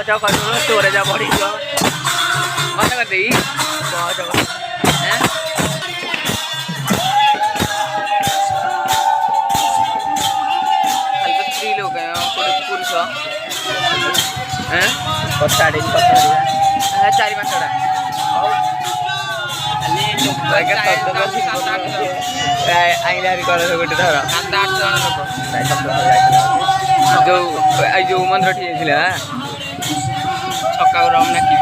ଚକ କରିବୁ ଷ୍ଟୋରେଜ ବଢ଼ିଯିବ ମନେ କରିଦେଇ ବହୁତ स्त्री लोग हैं थोड़े पुरुष चारि पाँचटा आईलारी कर गोटे थर 7-8 जन लोक जो मंदिर ठी छक्का रमना कि